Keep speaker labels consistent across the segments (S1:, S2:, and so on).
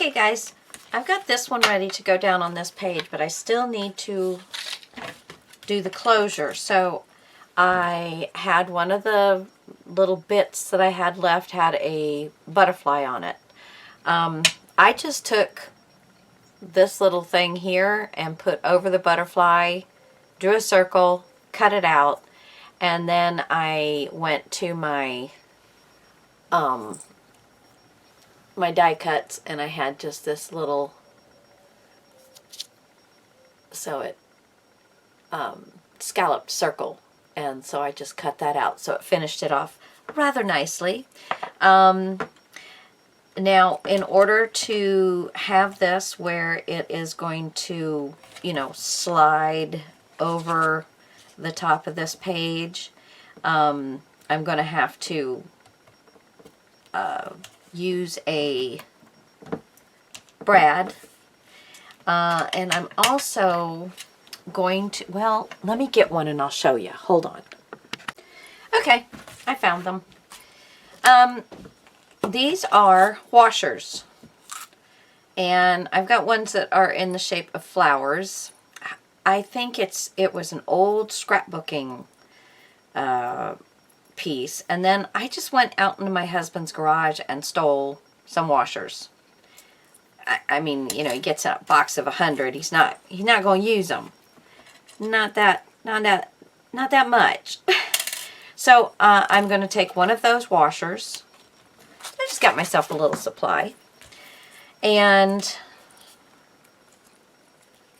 S1: Okay guys, I've got this one ready to go down on this page, but I still need to do the closure. So I had one of the little bits that I had left had a butterfly on it. I just took this little thing here and put over the butterfly, drew a circle, cut it out, and then I went to my my die cuts, and I had just this little, so it scalloped circle, and so I just cut that out, so it finished it off rather nicely. Now, in order to have this where it is going to, you know, slide over the top of this page, I'm going to have to use a brad. And I'm also going to, well, let me get one and I'll show you. Hold on. Okay, I found them. These are washers, and I've got ones that are in the shape of flowers. I think it was an old scrapbooking piece, and then I just went out into my husband's garage and stole some washers. I mean, you know, he gets a box of 100. He's not going to use them. Not that much. So I'm going to take one of those washers. I just got myself a little supply, and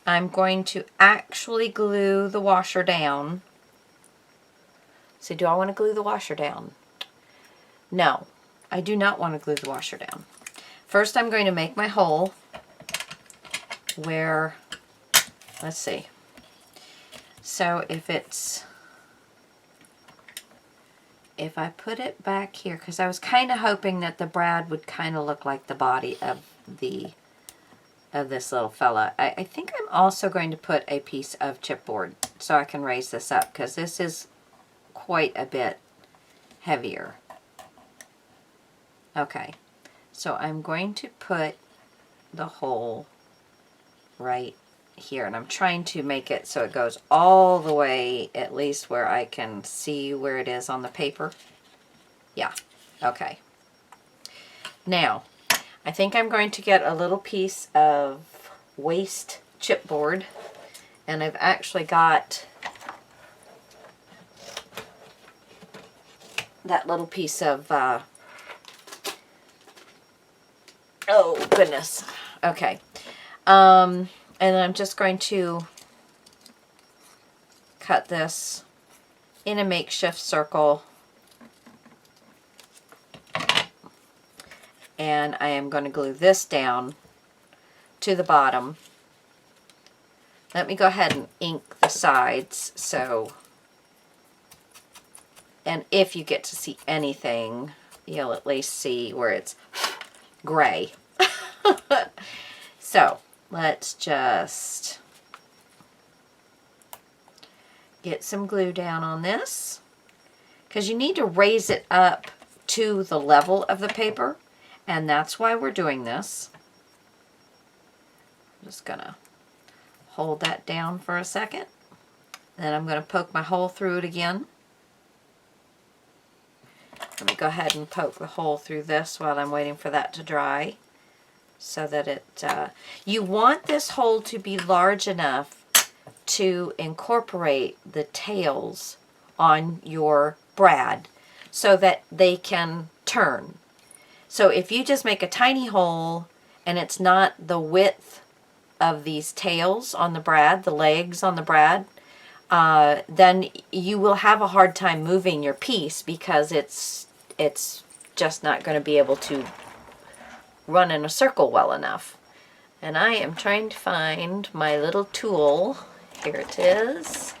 S1: I'm going to actually glue the washer down. So do I want to glue the washer down? No, I do not want to glue the washer down. First, I'm going to make my hole where, let's see. So if I put it back here, because I was kind of hoping that the brad would kind of look like the body of this little fella. I think I'm also going to put a piece of chipboard so I can raise this up, because this is quite a bit heavier. Okay, so I'm going to put the hole right here, and I'm trying to make it so it goes all the way, at least where I can see where it is on the paper. Yeah, okay. Now, I think I'm going to get a little piece of waste chipboard, and I've actually got that little piece of, oh goodness, okay. And I'm just going to cut this in a makeshift circle, and I am going to glue this down to the bottom. Let me go ahead and ink the sides, so, and if you get to see anything, you'll at least see where it's gray. So let's just get some glue down on this, because you need to raise it up to the level of the paper, and that's why we're doing this. I'm just gonna hold that down for a second, then I'm going to poke my hole through it again. Let me go ahead and poke the hole through this while I'm waiting for that to dry, so that it, you want this hole to be large enough to incorporate the tails on your brad so that they can turn. So if you just make a tiny hole and it's not the width of these tails on the brad, the legs on the brad, then you will have a hard time moving your piece, because it's just not going to be able to run in a circle well enough. And I am trying to find my little tool, here it is,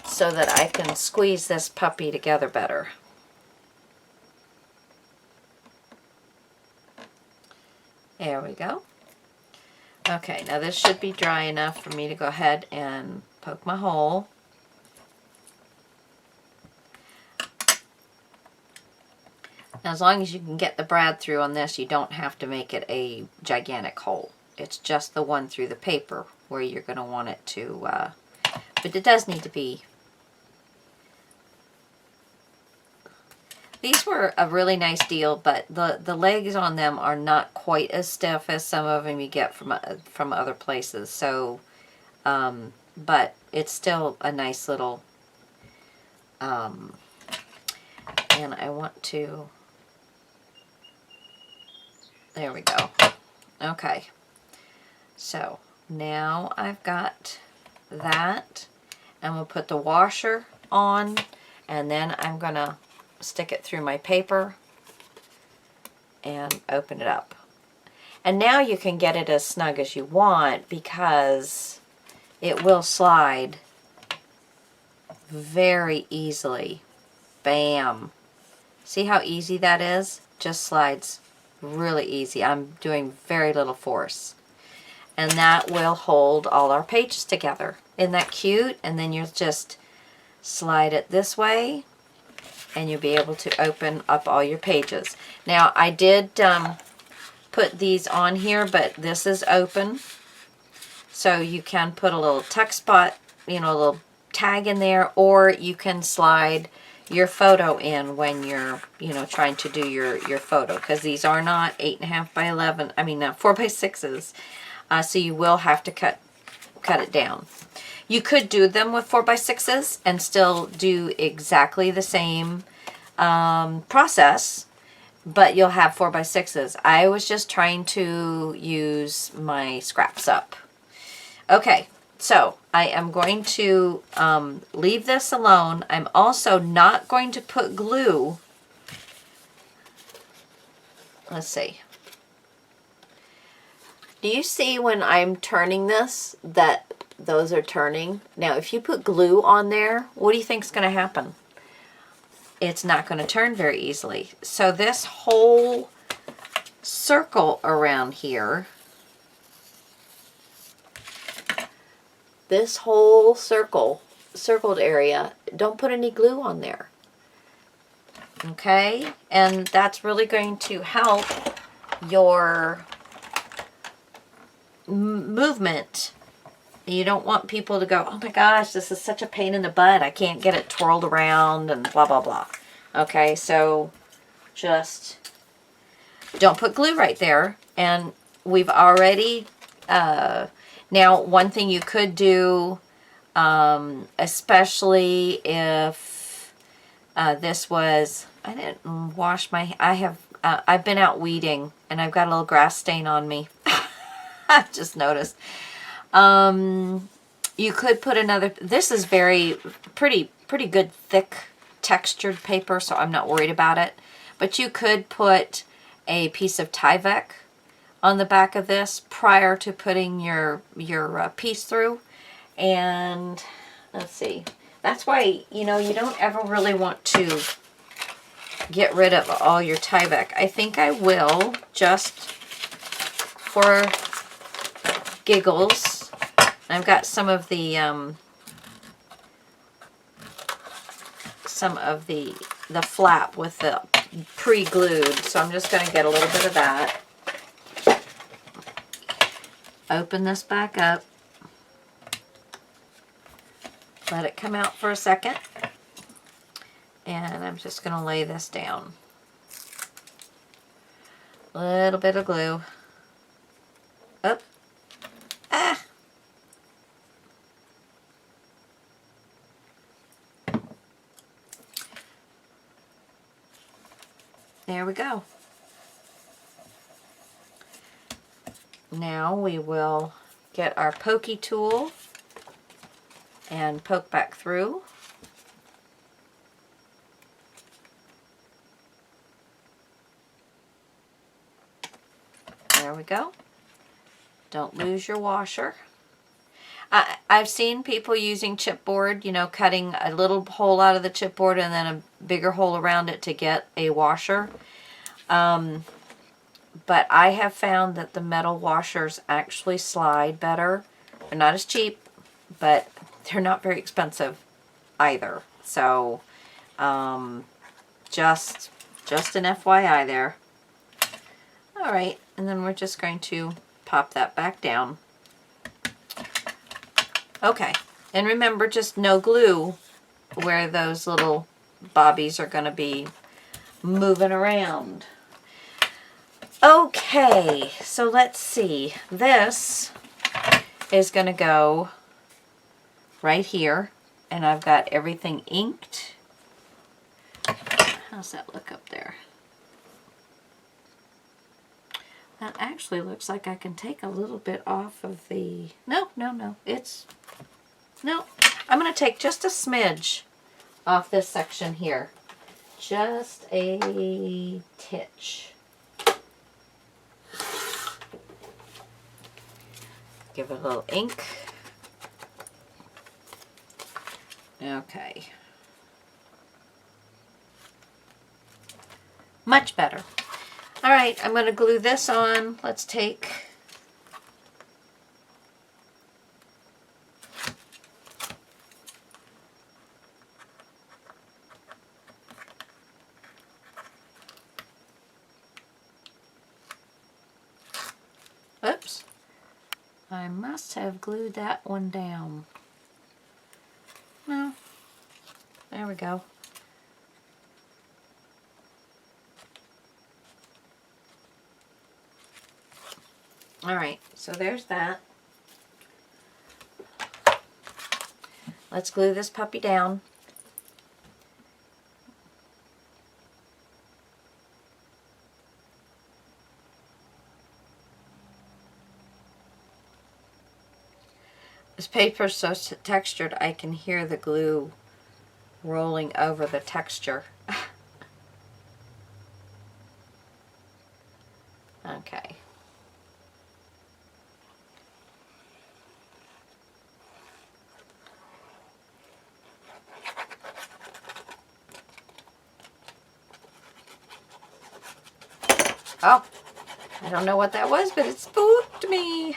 S1: so that I can squeeze this puppy together better. There we go. Okay, now this should be dry enough for me to go ahead and poke my hole. As long as you can get the brad through on this, you don't have to make it a gigantic hole. It's just the one through the paper where you're going to want it to, but it does need to be. These were a really nice deal, but the legs on them are not quite as stiff as some of them you get from other places. So, but it's still a nice little, and I want to, there we go. Okay. So now I've got that, and we'll put the washer on, and then I'm going to stick it through my paper and open it up. And now you can get it as snug as you want because it will slide very easily. Bam. See how easy that is? Just slides really easy. I'm doing very little force. And that will hold all our pages together. Isn't that cute? And then you'll just slide it this way, and you'll be able to open up all your pages. Now, I did put these on here, but this is open. So you can put a little tuck spot, you know, a little tag in there, or you can slide your photo in when you're, you know, trying to do your photo, because these are not 8.5 by 11, I mean 4 by 6s. So you will have to cut it down. You could do them with 4 by 6s and still do exactly the same process, but you'll have 4 by 6s. I was just trying to use my scraps up. Okay, so I am going to leave this alone. I'm also not going to put glue. Let's see. Do you see when I'm turning this that those are turning? Now, if you put glue on there, what do you think is going to happen? It's not going to turn very easily. So this whole circle around here, this whole circled area, don't put any glue on there. Okay? And that's really going to help your movement. You don't want people to go, oh my gosh, this is such a pain in the butt. I can't get it twirled around and blah, blah, blah. Okay, so just don't put glue right there. And we've already, now one thing you could do, especially if this was, I didn't wash my, I've been out weeding and I've got a little grass stain on me. I've just noticed. You could put another, this is pretty good thick textured paper, so I'm not worried about it. But you could put a piece of Tyvek on the back of this prior to putting your piece through. And let's see, that's why, you know, you don't ever really want to get rid of all your Tyvek. I think I will, just for giggles. I've got some of the flap with the pre-glued, so I'm just going to get a little bit of that. Open this back up. Let it come out for a second. And I'm just going to lay this down. A little bit of glue. Up. Ah! There we go. Now we will get our pokey tool and poke back through. There we go. Don't lose your washer. I've seen people using chipboard, you know, cutting a little hole out of the chipboard and then a bigger hole around it to get a washer. But I have found that the metal washers actually slide better. They're not as cheap, but they're not very expensive either. So just Just an FYI there. All right, and then we're just going to pop that back down. Okay, and remember, just no glue where those little bobbies are going to be moving around. Okay, so let's see. This is going to go right here, and I've got everything inked. How's that look up there? That actually looks like I can take a little bit off of the... No. No, I'm going to take just a smidge off this section here. Just a titch. Give it a little ink. Okay. Much better. All right, I'm going to glue this on. Let's take... Oops. I must have glued that one down. No. There we go. Alright, so there's that. Let's glue this puppy down. This paper's so textured I can hear the glue rolling over the texture. Okay. Oh, I don't know what that was, but it spooked me.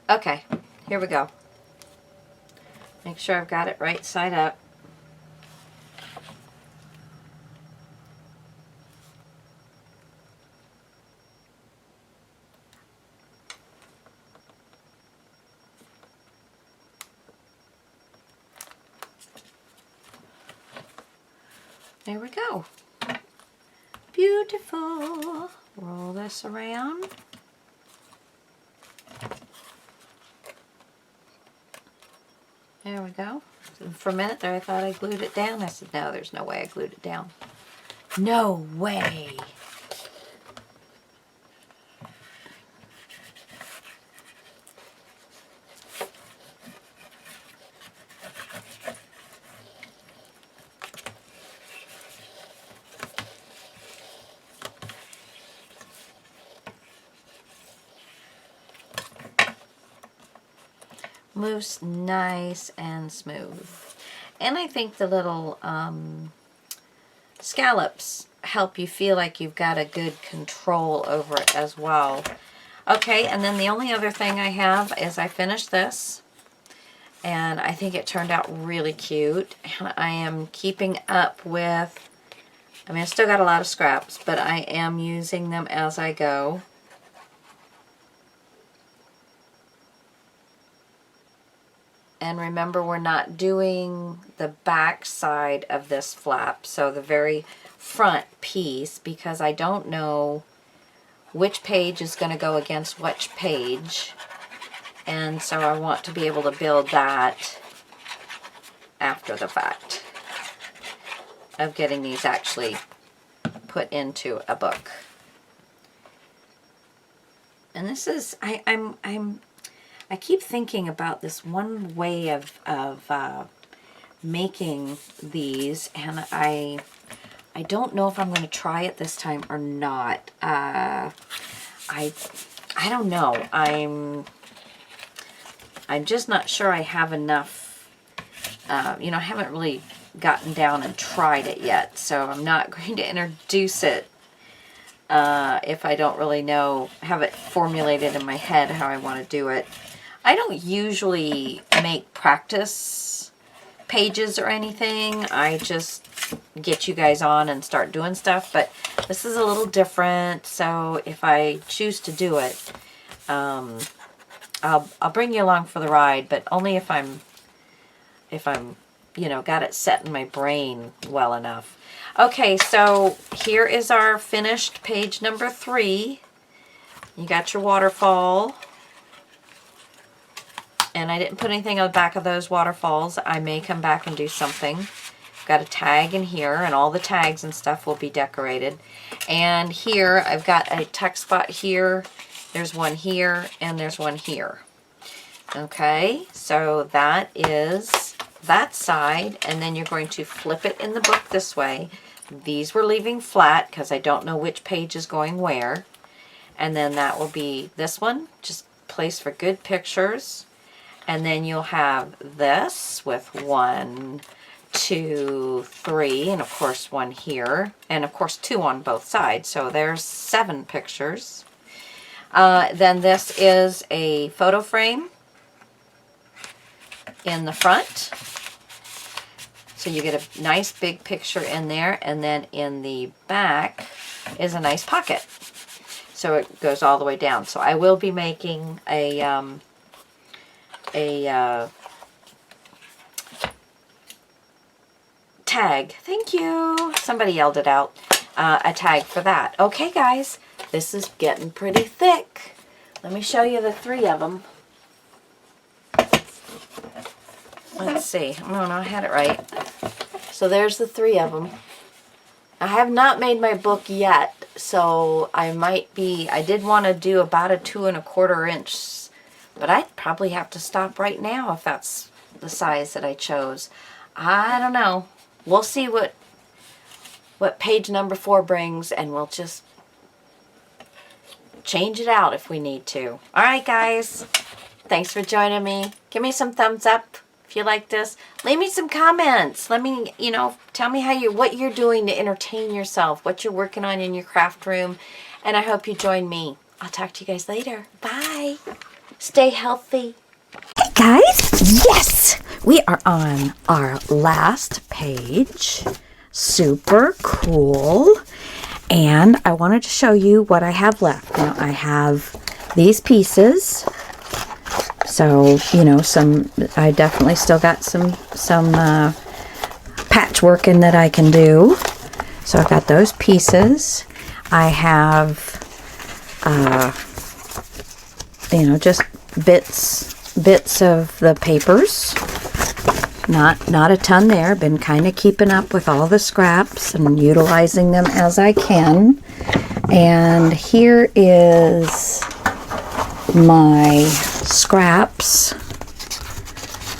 S1: Okay, here we go. Make sure I've got it right side up. There we go. Beautiful. Roll this around. There we go. For a minute there I thought I glued it down. I said, no, there's no way I glued it down. No way. Moves nice and smooth. And I think the little scallops help you feel like you've got a good control over it as well. Okay, and then the only other thing I have is I finished this, and I think it turned out really cute. And I am keeping up with, I mean, I still got a lot of scraps, but I am using them as I go. And remember, we're not doing the back side of this flap, so the very front piece, because I don't know which page is going to go against which page. And so I want to be able to build that after the fact of getting these actually put into a book. And this is, I keep thinking about this one way of making these, and I don't know if I'm going to try it this time or not. I don't know. I'm just not sure I have enough. You know, I haven't really gotten down and tried it yet, so I'm not going to introduce it if I don't really know, have it formulated in my head how I want to do it. I don't usually make practice pages or anything. I just get you guys on and start doing stuff, but this is a little different, so if I choose to do it, I'll bring you along for the ride, but only if I'm you know, got it set in my brain well enough. Okay, so here is our finished page number 3. You got your waterfall. And I didn't put anything on the back of those waterfalls. I may come back and do something. Got a tag in here, and all the tags and stuff will be decorated. And here, I've got a tuck spot here. There's one here, and there's one here. Okay, so that is that side, and then you're going to flip it in the book this way. These we're leaving flat because I don't know which page is going where. And then that will be this one, just place for good pictures. And then you'll have this with 1, 2, 3, and of course 1 here, and of course 2 on both sides. So there's 7 pictures. Then this is a photo frame in the front. So you get a nice big picture in there, and then in the back is a nice pocket. So it goes all the way down. So I will be making a tag. Thank you. Somebody yelled it out. A tag for that. Okay, guys, this is getting pretty thick. Let me show you the 3 of them. Let's see. Oh, no, I had it right. So there's the 3 of them. I have not made my book yet, so I did want to do about a 2 1/4 inch, but I'd probably have to stop right now if that's the size that I chose. I don't know. We'll see what page number 4 brings, and we'll just change it out if we need to. All right, guys. Thanks for joining me. Give me some thumbs up if you like this. Leave me some comments. Let me, tell me what you're doing to entertain yourself, what you're working on in your craft room, and I hope you join me. I'll talk to you guys later. Bye. Stay healthy.
S2: Hey guys, yes, we are on our last page. Super cool. And I wanted to show you what I have left. Now I have these pieces. So, I definitely still got some patchworking that I can do. So I've got those pieces. I have, just bits of the papers. Not a ton there. Been kind of keeping up with all the scraps and utilizing them as I can. And here is my scraps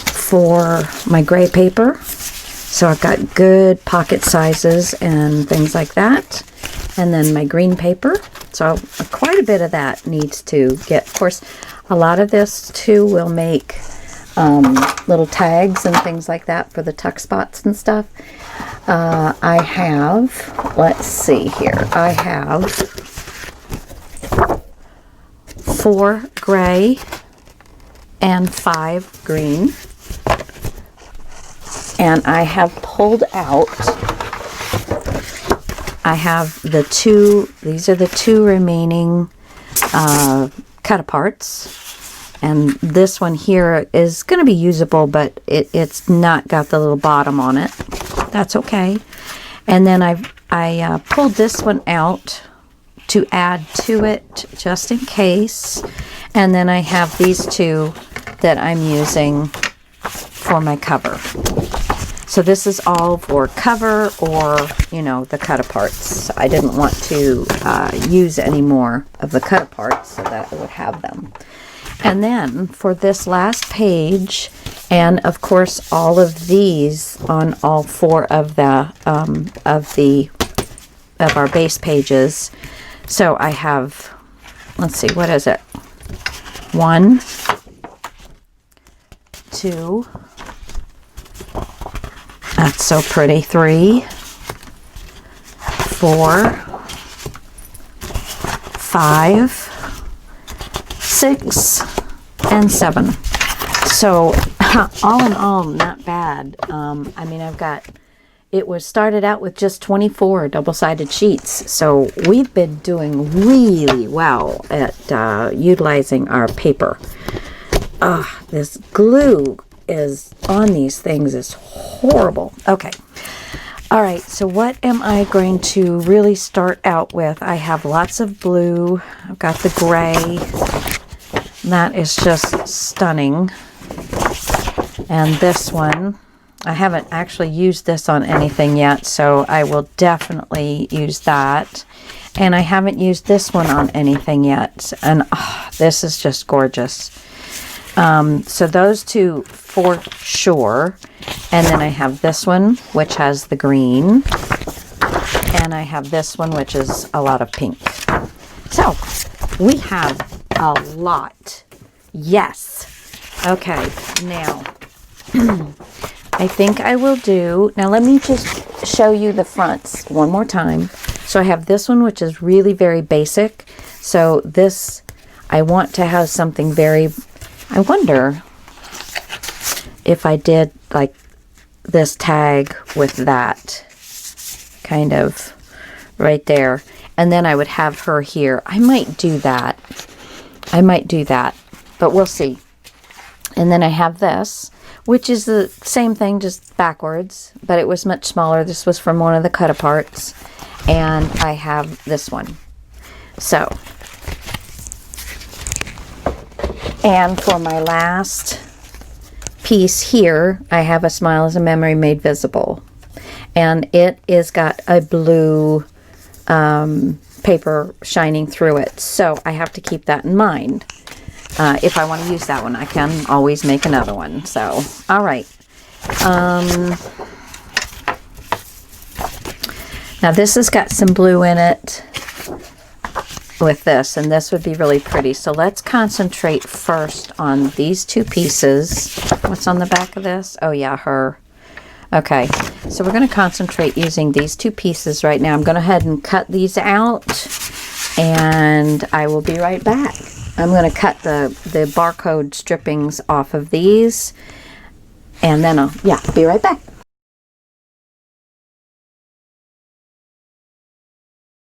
S2: for my gray paper. So I've got good pocket sizes and things like that. And then my green paper. So quite a bit of that needs to get. Of course, a lot of this too will make little tags and things like that for the tuck spots and stuff. I have, let's see here, I have 4 gray and 5 green. And I have pulled out, I have these are the 2 remaining cut-aparts. And this one here is going to be usable, but it's not got the little bottom on it. That's okay. And then I pulled this one out to add to it just in case. And then I have these 2 that I'm using for my cover. So this is all for cover or, the cut-aparts. I didn't want to use any more of the cut-aparts so that I would have them. And then for this last page, and of course all of these on all 4 of our base pages. So I have, let's see, what is it? 1, 2. That's so pretty. 3, 4, 5, 6, and 7. So all in all, not bad. I mean, it was started out with just 24 double-sided sheets. So we've been doing really well at utilizing our paper. This glue is on these things is horrible. Okay. All right, so what am I going to really start out with? I have lots of blue. I've got the gray. That is just stunning. And this one, I haven't actually used this on anything yet, so I will definitely use that. And I haven't used this one on anything yet. And this is just gorgeous. So those two for sure. And then I have this one, which has the green. And I have this one, which is a lot of pink. So we have a lot. Yes. Okay. Now, I think I will do, now let me just show you the fronts one more time. So I have this one, which is really very basic. So this, I want to have something very, I wonder if I did like this tag with that kind of right there. And then I would have her here. I might do that. But we'll see. And then I have this, which is the same thing, just backwards, but it was much smaller. This was from one of the cut-aparts. And I have this one. So, and for my last piece here, I have a Smile is a Memory Made Visible. And it is got a blue paper shining through it. So I have to keep that in mind. If I want to use that one, I can always make another one. So, all right. Now this has got some blue in it with this, and this would be really pretty. So let's concentrate first on these two pieces. What's on the back of this? Oh yeah, her. Okay, so we're going to concentrate using these two pieces right now. I'm going to go ahead and cut these out, and I will be right back. I'm going to cut the barcode strippings off of these, and then I'll be right back.